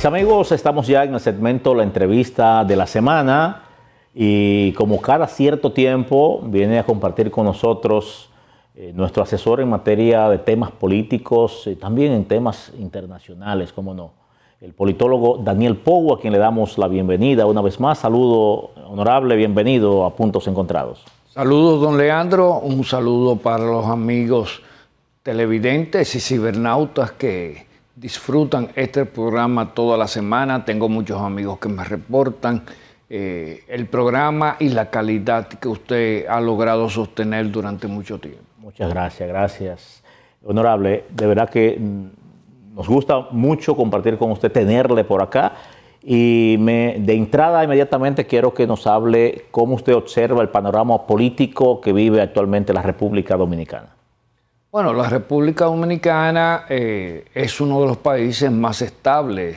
Mis amigos, estamos ya en el segmento La Entrevista de la Semana y como cada cierto tiempo viene a compartir con nosotros nuestro asesor en materia de temas políticos, también en temas internacionales, cómo no, el politólogo Daniel Pou, a quien le damos la bienvenida una vez más. Saludo, honorable, bienvenido a Puntos Encontrados. Saludos, don Leandro, un saludo para los amigos televidentes y cibernautas que disfrutan este programa toda la semana. Tengo muchos amigos que me reportan el programa y la calidad que usted ha logrado sostener durante mucho tiempo. Muchas gracias, gracias. Honorable, de verdad que nos gusta mucho compartir con usted, tenerle por acá. Y de entrada inmediatamente quiero que nos hable cómo usted observa el panorama político que vive actualmente la República Dominicana. Bueno, la República Dominicana es uno de los países más estables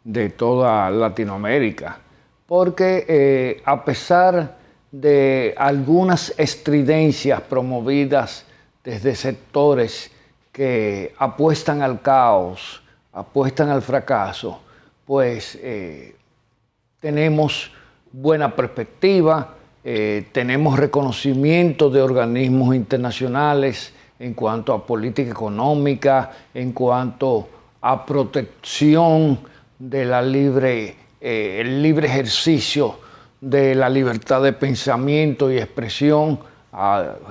de toda Latinoamérica, porque a pesar de algunas estridencias promovidas desde sectores que apuestan al caos, apuestan al fracaso, pues tenemos buena perspectiva, tenemos reconocimiento de organismos internacionales en cuanto a política económica, en cuanto a protección de el libre ejercicio de la libertad de pensamiento y expresión.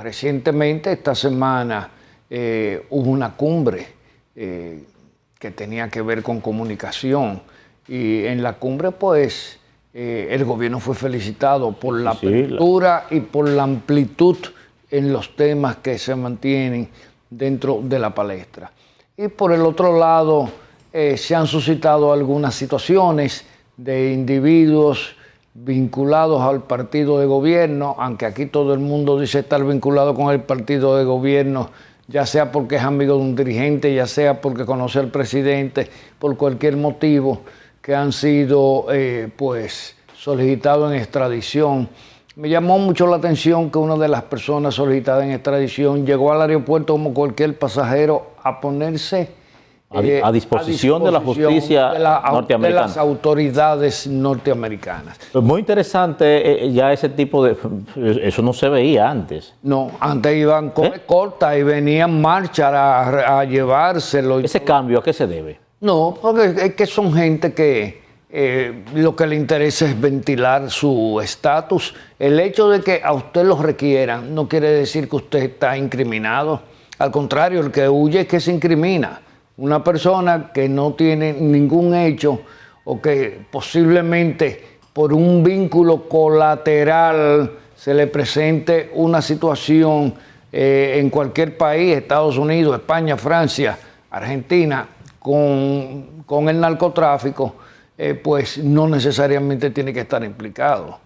Recientemente, esta semana, hubo una cumbre que tenía que ver con comunicación, y en la cumbre, pues, el gobierno fue felicitado por la apertura y por la amplitud en los temas que se mantienen dentro de la palestra. Y por el otro lado, se han suscitado algunas situaciones de individuos vinculados al partido de gobierno, aunque aquí todo el mundo dice estar vinculado con el partido de gobierno, ya sea porque es amigo de un dirigente, ya sea porque conoce al presidente, por cualquier motivo, que han sido pues solicitados en extradición. Me llamó mucho la atención que una de las personas solicitadas en extradición llegó al aeropuerto como cualquier pasajero a ponerse a disposición de la justicia norteamericana, de las autoridades norteamericanas. Pues muy interesante ya ese tipo de... Eso no se veía antes. No, antes iban con escolta y venían marchar a llevárselo. ¿Ese cambio a qué se debe? No, porque es que son gente que lo que le interesa es ventilar su estatus. El hecho de que a usted lo requieran no quiere decir que usted está incriminado. Al contrario, el que huye es que se incrimina. Una persona que no tiene ningún hecho o que posiblemente por un vínculo colateral se le presente una situación en cualquier país, Estados Unidos, España, Francia, Argentina, con el narcotráfico, pues no necesariamente tiene que estar implicado.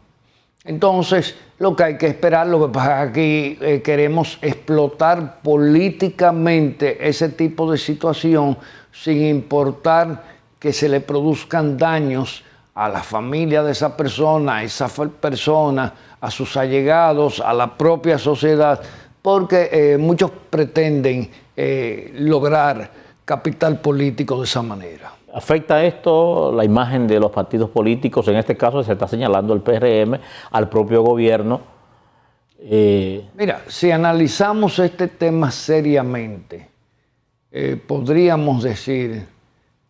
Entonces, lo que hay que esperar, lo que pasa es que aquí queremos explotar políticamente ese tipo de situación sin importar que se le produzcan daños a la familia de esa persona, a sus allegados, a la propia sociedad, porque muchos pretenden lograr capital político de esa manera. ¿Afecta esto la imagen de los partidos políticos? En este caso se está señalando el PRM, al propio gobierno. Mira, si analizamos este tema seriamente, podríamos decir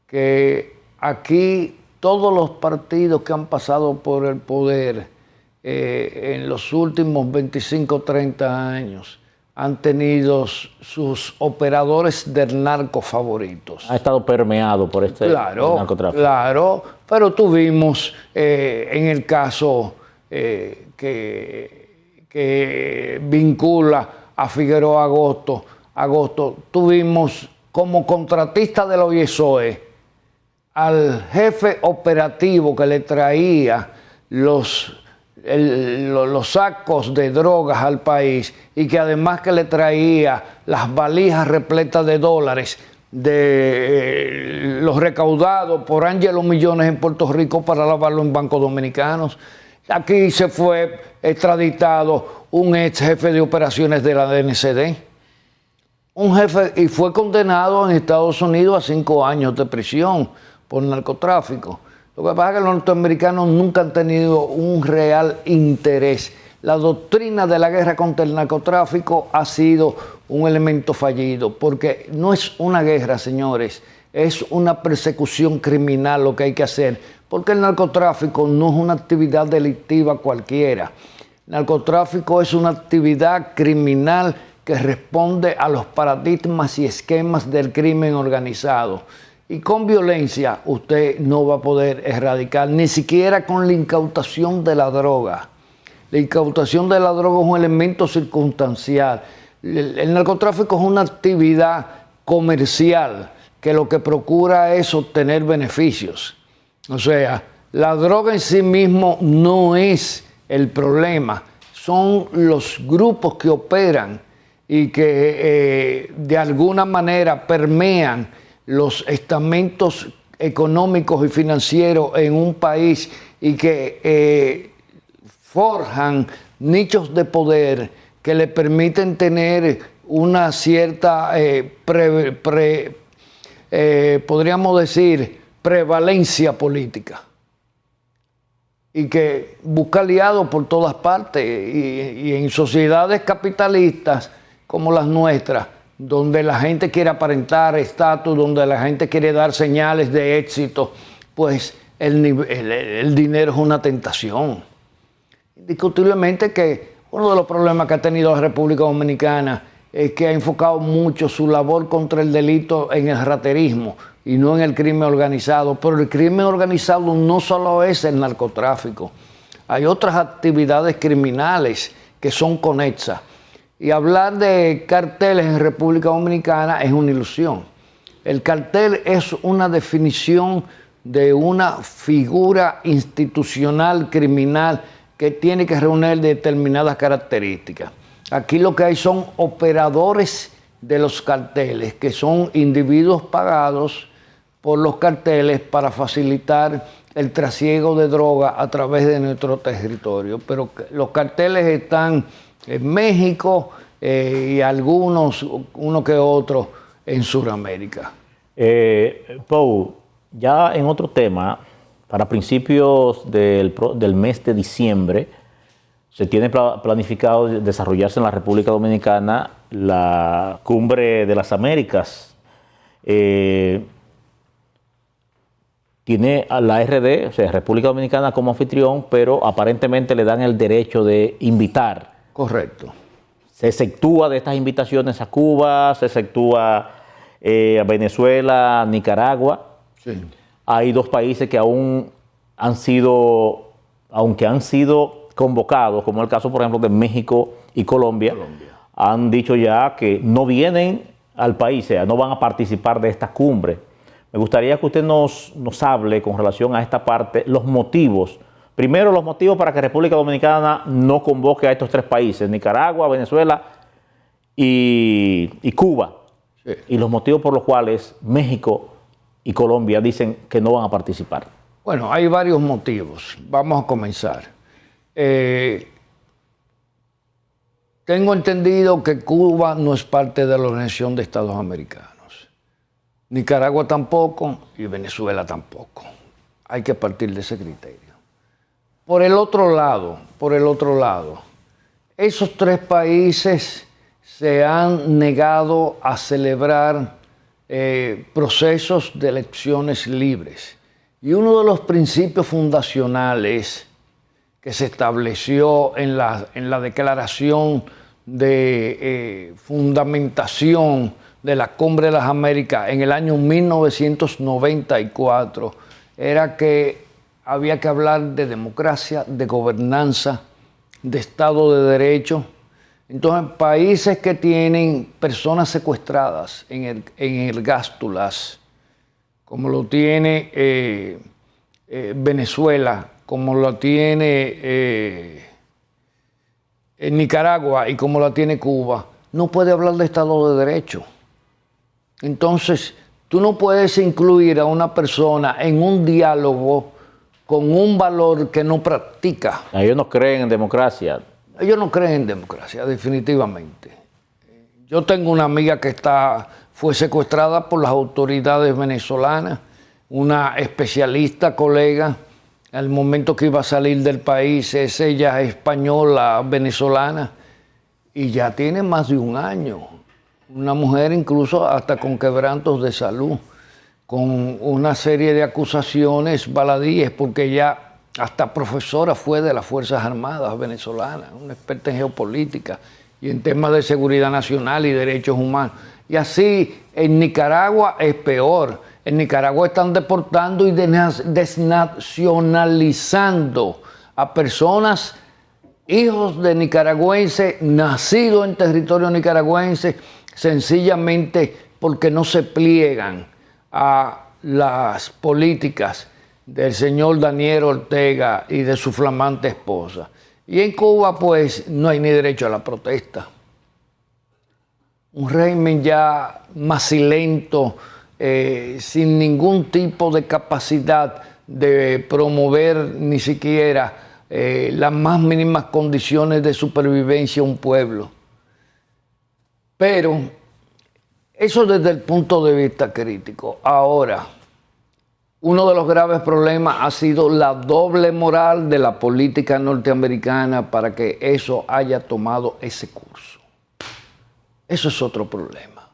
que aquí todos los partidos que han pasado por el poder en los últimos 25 o 30 años han tenido sus operadores del narco favoritos. Ha estado permeado por este narcotráfico. Claro, pero tuvimos en el caso que vincula a Figueroa Agosto, tuvimos como contratista del OISOE al jefe operativo que le traía los sacos de drogas al país y que además que le traía las valijas repletas de dólares de los recaudados por Ángelo Millones en Puerto Rico para lavarlo en bancos dominicanos. Aquí se fue extraditado un ex jefe de operaciones de la DNCD, un jefe, y fue condenado en Estados Unidos a 5 años de prisión por narcotráfico. Lo que pasa es que los norteamericanos nunca han tenido un real interés. La doctrina de la guerra contra el narcotráfico ha sido un elemento fallido, porque no es una guerra, señores, es una persecución criminal lo que hay que hacer, porque el narcotráfico no es una actividad delictiva cualquiera. El narcotráfico es una actividad criminal que responde a los paradigmas y esquemas del crimen organizado. Y con violencia usted no va a poder erradicar, ni siquiera con la incautación de la droga. La incautación de la droga es un elemento circunstancial. El narcotráfico es una actividad comercial que lo que procura es obtener beneficios. O sea, la droga en sí mismo no es el problema, son los grupos que operan y que de alguna manera permean los estamentos económicos y financieros en un país y que forjan nichos de poder que le permiten tener una cierta, podríamos decir, prevalencia política. Y que busca aliados por todas partes y en sociedades capitalistas como las nuestras, donde la gente quiere aparentar estatus, donde la gente quiere dar señales de éxito, pues el dinero es una tentación. Indiscutiblemente que uno de los problemas que ha tenido la República Dominicana es que ha enfocado mucho su labor contra el delito en el raterismo y no en el crimen organizado. Pero el crimen organizado no solo es el narcotráfico. Hay otras actividades criminales que son conexas. Y hablar de carteles en República Dominicana es una ilusión. El cartel es una definición de una figura institucional criminal que tiene que reunir determinadas características. Aquí lo que hay son operadores de los carteles, que son individuos pagados por los carteles para facilitar el trasiego de droga a través de nuestro territorio. Pero los carteles están en México y algunos, uno que otro, en Sudamérica. Paul, ya en otro tema, para principios del mes de diciembre, se tiene planificado desarrollarse en la República Dominicana la Cumbre de las Américas. Tiene a la RD, o sea, República Dominicana como anfitrión, pero aparentemente le dan el derecho de invitar. Correcto. Se exceptúa de estas invitaciones a Cuba, se exceptúa a Venezuela, Nicaragua. Sí. Hay dos países que aún han sido, aunque han sido convocados, como el caso, por ejemplo, de México y Colombia, han dicho ya que no vienen al país, o sea, no van a participar de esta cumbre. Me gustaría que usted nos hable con relación a esta parte, los motivos. Primero, los motivos para que República Dominicana no convoque a estos tres países, Nicaragua, Venezuela y Cuba. Sí. Y los motivos por los cuales México y Colombia dicen que no van a participar. Bueno, hay varios motivos. Vamos a comenzar. Tengo entendido que Cuba no es parte de la Organización de Estados Americanos. Nicaragua tampoco y Venezuela tampoco. Hay que partir de ese criterio. Por el otro lado, esos tres países se han negado a celebrar procesos de elecciones libres. Y uno de los principios fundacionales que se estableció en la Declaración de Fundamentación de la Cumbre de las Américas en el año 1994 era que había que hablar de democracia, de gobernanza, de Estado de Derecho. Entonces, países que tienen personas secuestradas en Ergástulas, como lo tiene Venezuela, como lo tiene en Nicaragua y como la tiene Cuba, no puede hablar de Estado de Derecho. Entonces, tú no puedes incluir a una persona en un diálogo con un valor que no practica. Ellos no creen en democracia. Ellos no creen en democracia, definitivamente. Yo tengo una amiga que fue secuestrada por las autoridades venezolanas, una especialista colega, al momento que iba a salir del país. Ella es española, venezolana, y ya tiene más de un año. Una mujer incluso hasta con quebrantos de salud, con una serie de acusaciones baladíes, porque ella hasta profesora fue de las Fuerzas Armadas venezolanas, una experta en geopolítica y en temas de seguridad nacional y derechos humanos. Y así en Nicaragua es peor. En Nicaragua están deportando y desnacionalizando a personas, hijos de nicaragüenses, nacidos en territorio nicaragüense, sencillamente porque no se pliegan a las políticas del señor Daniel Ortega y de su flamante esposa. Y en Cuba, pues, no hay ni derecho a la protesta. Un régimen ya macilento, sin ningún tipo de capacidad de promover ni siquiera las más mínimas condiciones de supervivencia a un pueblo. Pero eso desde el punto de vista crítico. Ahora, uno de los graves problemas ha sido la doble moral de la política norteamericana para que eso haya tomado ese curso. Eso es otro problema.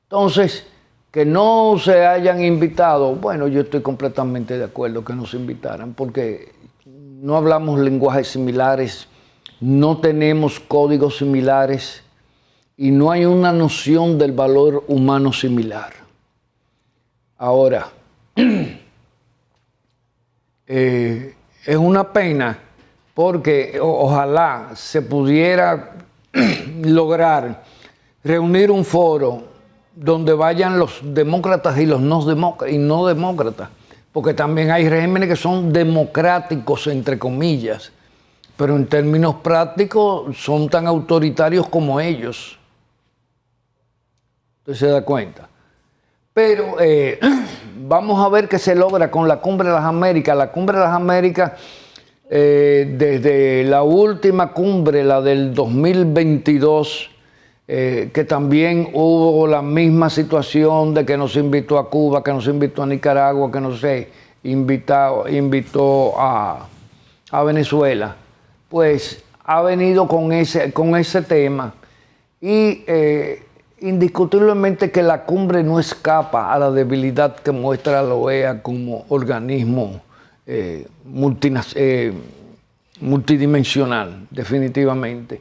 Entonces, que no se hayan invitado, bueno, yo estoy completamente de acuerdo que nos invitaran, porque no hablamos lenguajes similares, no tenemos códigos similares y no hay una noción del valor humano similar. Ahora, es una pena porque ojalá se pudiera lograr reunir un foro donde vayan los demócratas y los no demócratas, porque también hay regímenes que son democráticos, entre comillas, pero en términos prácticos son tan autoritarios como ellos. Usted se da cuenta. Pero vamos a ver qué se logra con la Cumbre de las Américas. La Cumbre de las Américas, desde la última cumbre, la del 2022, que también hubo la misma situación de que nos invitó a Cuba, que nos invitó a Nicaragua, que nos invitó a Venezuela, pues ha venido con ese tema y indiscutiblemente que la cumbre no escapa a la debilidad que muestra la OEA como organismo multidimensional, definitivamente.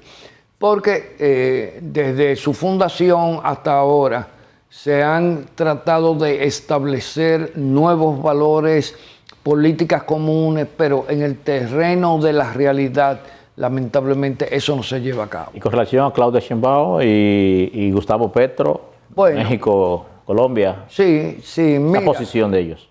Porque desde su fundación hasta ahora se han tratado de establecer nuevos valores, políticas comunes, pero en el terreno de la realidad, lamentablemente, eso no se lleva a cabo. Y con relación a Claudia Sheinbaum y Gustavo Petro, bueno, México, Colombia, sí, mira, la posición de ellos.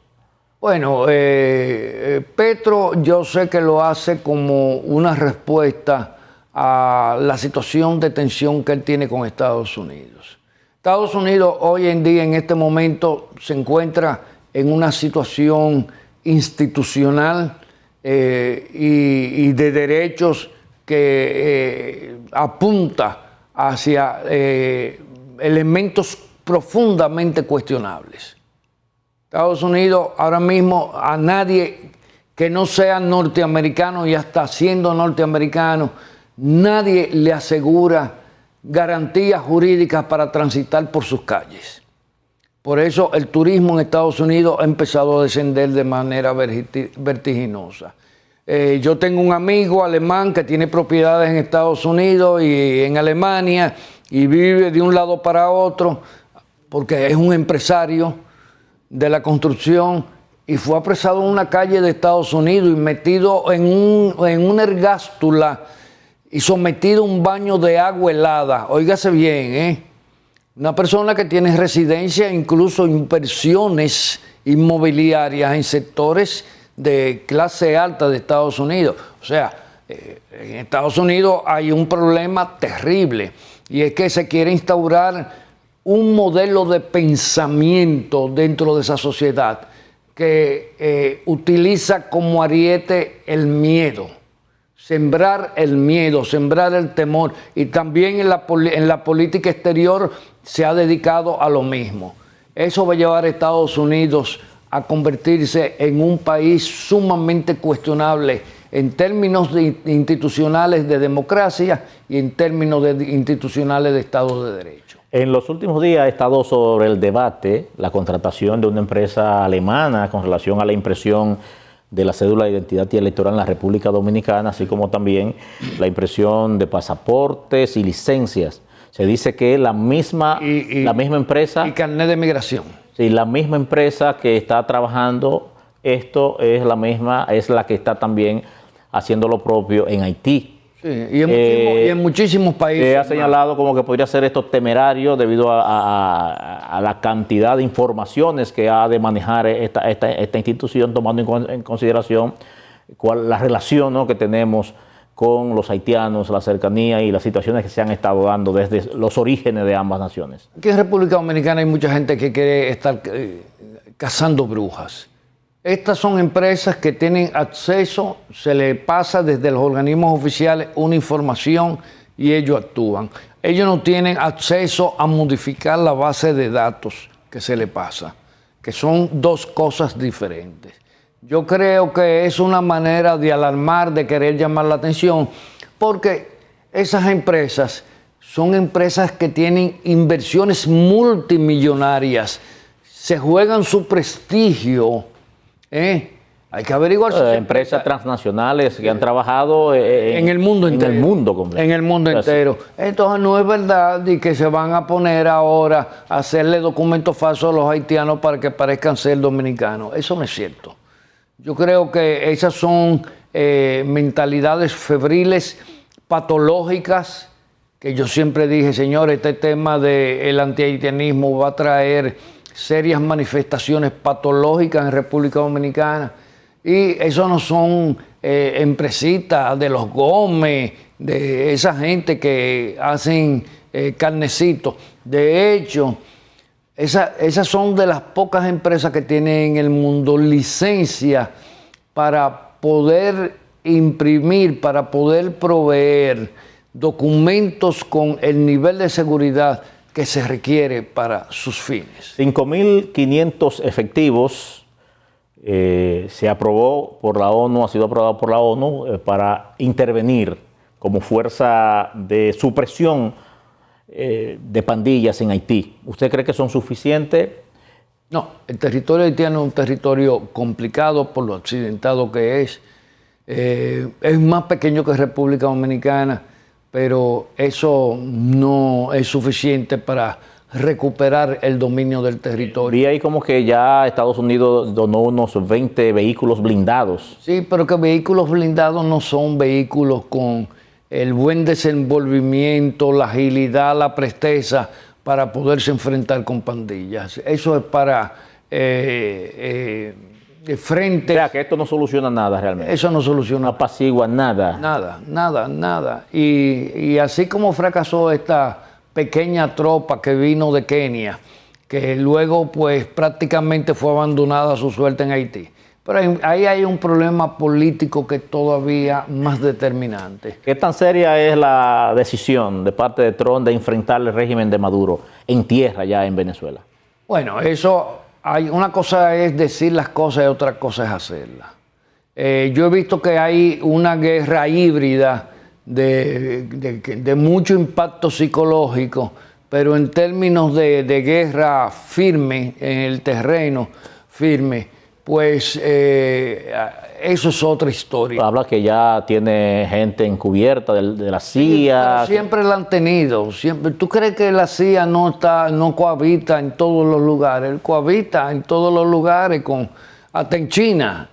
Bueno, Petro yo sé que lo hace como una respuesta a la situación de tensión que él tiene con Estados Unidos. Estados Unidos hoy en día, en este momento, se encuentra en una situación institucional y de derechos que apunta hacia elementos profundamente cuestionables. Estados Unidos ahora mismo a nadie que no sea norteamericano y hasta siendo norteamericano, nadie le asegura garantías jurídicas para transitar por sus calles. Por eso el turismo en Estados Unidos ha empezado a descender de manera vertiginosa. Yo tengo un amigo alemán que tiene propiedades en Estados Unidos y en Alemania y vive de un lado para otro porque es un empresario de la construcción y fue apresado en una calle de Estados Unidos y metido en una ergástula y sometido a un baño de agua helada. Óigase bien, una persona que tiene residencia, incluso inversiones inmobiliarias en sectores de clase alta de Estados Unidos. O sea, en Estados Unidos hay un problema terrible y es que se quiere instaurar un modelo de pensamiento dentro de esa sociedad que utiliza como ariete el miedo, sembrar el miedo, sembrar el temor, y también en la política exterior se ha dedicado a lo mismo. Eso va a llevar a Estados Unidos a convertirse en un país sumamente cuestionable en términos institucionales de democracia y en términos institucionales de Estado de Derecho. En los últimos días ha estado sobre el debate la contratación de una empresa alemana con relación a la impresión de la cédula de identidad y electoral en la República Dominicana, así como también la impresión de pasaportes y licencias. Se dice que la misma empresa... Y carnet de migración. Sí, la misma empresa que está trabajando esto es la que está también haciendo lo propio en Haití. Sí, y en muchísimos países. Se ha señalado como que podría ser esto temerario debido a la cantidad de informaciones que ha de manejar esta institución, tomando en consideración la relación, ¿no?, que tenemos con los haitianos, la cercanía y las situaciones que se han estado dando desde los orígenes de ambas naciones. Aquí en República Dominicana hay mucha gente que quiere estar cazando brujas. Estas son empresas que tienen acceso, se le pasa desde los organismos oficiales una información y ellos actúan. Ellos no tienen acceso a modificar la base de datos que se le pasa, que son dos cosas diferentes. Yo creo que es una manera de alarmar, de querer llamar la atención, porque esas empresas son empresas que tienen inversiones multimillonarias, se juegan su prestigio. Hay que averiguar. Empresas transnacionales que han trabajado en el mundo entero. En el mundo completo. En el mundo entero. Entonces no es verdad de que se van a poner ahora a hacerle documentos falsos a los haitianos para que parezcan ser dominicanos. Eso no es cierto. Yo creo que esas son mentalidades febriles, patológicas, que yo siempre dije, señor, este tema del antihaitianismo va a traer serias manifestaciones patológicas en República Dominicana. Y eso no son empresitas de los Gómez, de esa gente que hacen carnecitos. De hecho, esas son de las pocas empresas que tienen en el mundo licencia para poder imprimir, para poder proveer documentos con el nivel de seguridad que se requiere para sus fines. 5.500 efectivos se aprobó por la ONU, ha sido aprobado por la ONU para intervenir como fuerza de supresión de pandillas en Haití. ¿Usted cree que son suficientes? No, el territorio haitiano es un territorio complicado por lo accidentado que es. Es más pequeño que República Dominicana, pero eso no es suficiente para recuperar el dominio del territorio. Vi ahí como que ya Estados Unidos donó unos 20 vehículos blindados. Sí, pero que vehículos blindados no son vehículos con el buen desenvolvimiento, la agilidad, la presteza para poderse enfrentar con pandillas. Eso es para frente. O sea, que esto no soluciona nada realmente. Eso no soluciona. No apacigua nada. Nada. Y así como fracasó esta pequeña tropa que vino de Kenia, que luego pues prácticamente fue abandonada a su suerte en Haití. Pero ahí hay un problema político que es todavía más determinante. ¿Qué tan seria es la decisión de parte de Trump de enfrentar el régimen de Maduro en tierra ya en Venezuela? Bueno, una cosa es decir las cosas y otra cosa es hacerlas. Yo he visto que hay una guerra híbrida de mucho impacto psicológico, pero en términos de guerra firme, en el terreno firme, pues eso es otra historia. Habla que ya tiene gente encubierta de la CIA. Sí, siempre la han tenido. Siempre. ¿Tú crees que la CIA no cohabita en todos los lugares? Él cohabita en todos los lugares, hasta en China.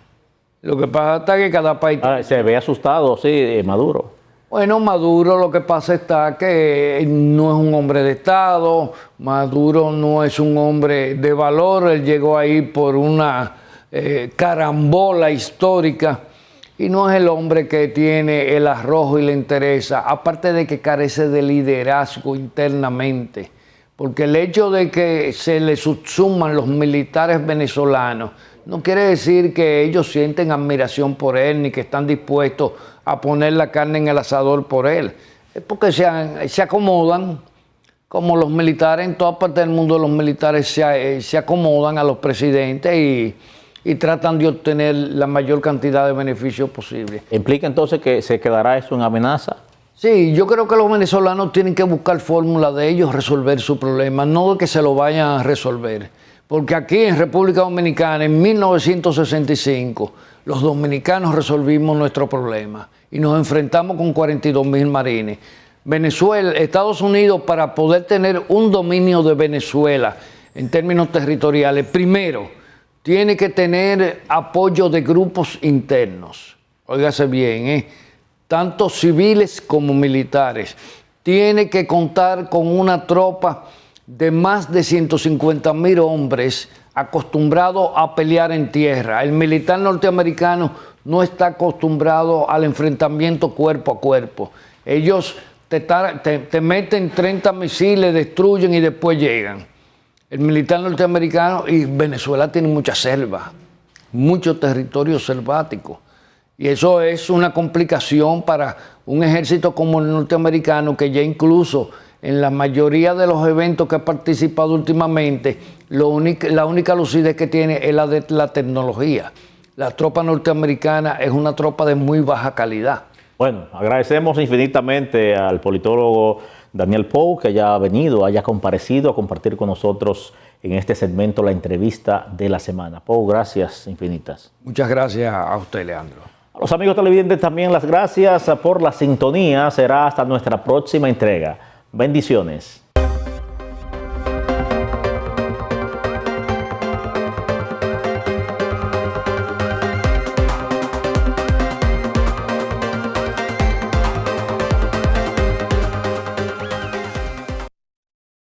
Lo que pasa es que cada país... se ve asustado, sí, Maduro. Bueno, Maduro lo que pasa está que no es un hombre de Estado, Maduro no es un hombre de valor, él llegó ahí por una carambola histórica y no es el hombre que tiene el arrojo y le interesa, aparte de que carece de liderazgo internamente, porque el hecho de que se le subsuman los militares venezolanos no quiere decir que ellos sienten admiración por él ni que están dispuestos a poner la carne en el asador por él. Es porque se acomodan como los militares en toda parte del mundo, los militares se acomodan a los presidentes y tratan de obtener la mayor cantidad de beneficios posible. ¿Implica entonces que se quedará eso en amenaza? Sí, yo creo que los venezolanos tienen que buscar fórmulas de ellos resolver su problema, no de que se lo vayan a resolver. Porque aquí en República Dominicana, en 1965, los dominicanos resolvimos nuestro problema y nos enfrentamos con 42.000 marines. Venezuela, Estados Unidos, para poder tener un dominio de Venezuela en términos territoriales, primero, tiene que tener apoyo de grupos internos. Óigase bien, tanto civiles como militares. Tiene que contar con una tropa de más de 150.000 hombres acostumbrados a pelear en tierra. El militar norteamericano no está acostumbrado al enfrentamiento cuerpo a cuerpo. Ellos te meten 30 misiles, destruyen y después llegan. El militar norteamericano, y Venezuela tiene mucha selva, mucho territorio selvático. Y eso es una complicación para un ejército como el norteamericano, que ya incluso en la mayoría de los eventos que ha participado últimamente, la única lucidez que tiene es la de la tecnología. La tropa norteamericana es una tropa de muy baja calidad. Bueno, agradecemos infinitamente al politólogo Daniel Pou que haya venido, haya comparecido a compartir con nosotros en este segmento la entrevista de la semana. Pou, gracias infinitas. Muchas gracias a usted, Leandro. A los amigos televidentes también las gracias por la sintonía. Será hasta nuestra próxima entrega. Bendiciones.